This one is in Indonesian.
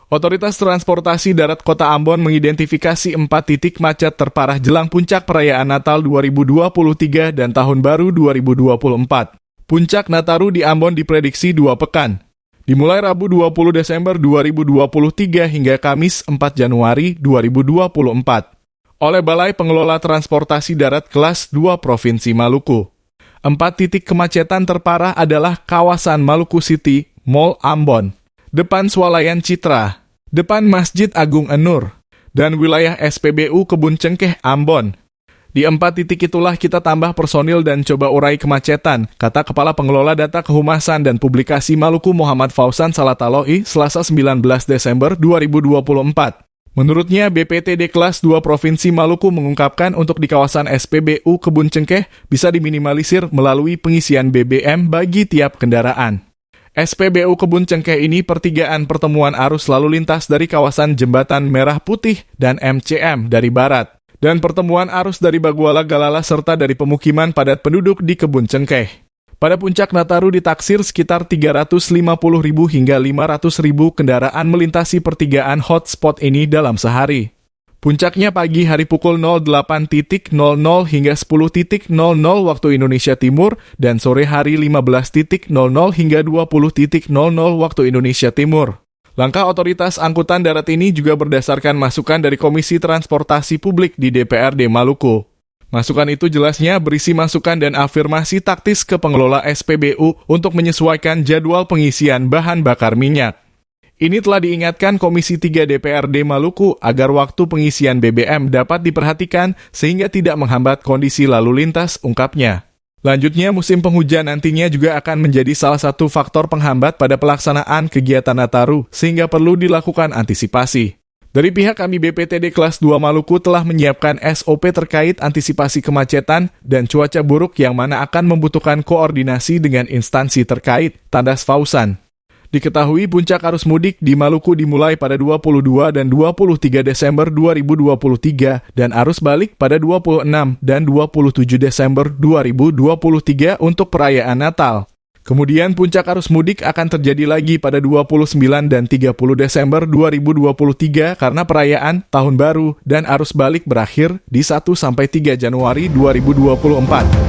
Otoritas Transportasi Darat Kota Ambon mengidentifikasi 4 titik macet terparah jelang puncak perayaan Natal 2023 dan Tahun Baru 2024. Puncak Nataru di Ambon diprediksi 2 pekan. Dimulai Rabu 20 Desember 2023 hingga Kamis 4 Januari 2024. Oleh Balai Pengelola Transportasi Darat Kelas 2 Provinsi Maluku. 4 titik kemacetan terparah adalah kawasan Maluku City, Mall Ambon, depan Swalayan Citra, depan Masjid Agung An-Nur, dan wilayah SPBU Kebun Cengkeh Ambon. Di 4 titik itulah kita tambah personil dan coba urai kemacetan, kata Kepala Pengelola Data Kehumasan dan Publikasi Maluku Muhammad Fauzan Salataloi, Selasa 19 Desember 2024. Menurutnya, BPTD Kelas 2 Provinsi Maluku mengungkapkan untuk di kawasan SPBU Kebun Cengkeh bisa diminimalisir melalui pengisian BBM bagi tiap kendaraan. SPBU Kebun Cengkeh ini pertigaan pertemuan arus lalu lintas dari kawasan Jembatan Merah Putih dan MCM dari barat, dan pertemuan arus dari Baguala Galala serta dari pemukiman padat penduduk di Kebun Cengkeh. Pada puncak Nataru ditaksir sekitar 350.000 hingga 500.000 kendaraan melintasi pertigaan hotspot ini dalam sehari. Puncaknya pagi hari pukul 08.00 hingga 10.00 waktu Indonesia Timur dan sore hari 15.00 hingga 20.00 waktu Indonesia Timur. Langkah otoritas angkutan darat ini juga berdasarkan masukan dari Komisi Transportasi Publik di DPRD Maluku. Masukan itu jelasnya berisi masukan dan afirmasi taktis ke pengelola SPBU untuk menyesuaikan jadwal pengisian bahan bakar minyak. Ini telah diingatkan Komisi 3 DPRD Maluku agar waktu pengisian BBM dapat diperhatikan sehingga tidak menghambat kondisi lalu lintas, ungkapnya. Lanjutnya, musim penghujan nantinya juga akan menjadi salah satu faktor penghambat pada pelaksanaan kegiatan Nataru, sehingga perlu dilakukan antisipasi. Dari pihak kami BPTD Kelas 2 Maluku telah menyiapkan SOP terkait antisipasi kemacetan dan cuaca buruk yang mana akan membutuhkan koordinasi dengan instansi terkait, tandas Fauzan. Diketahui puncak arus mudik di Maluku dimulai pada 22 dan 23 Desember 2023 dan arus balik pada 26 dan 27 Desember 2023 untuk perayaan Natal. Kemudian puncak arus mudik akan terjadi lagi pada 29 dan 30 Desember 2023 karena perayaan Tahun Baru dan arus balik berakhir di 1-3 Januari 2024.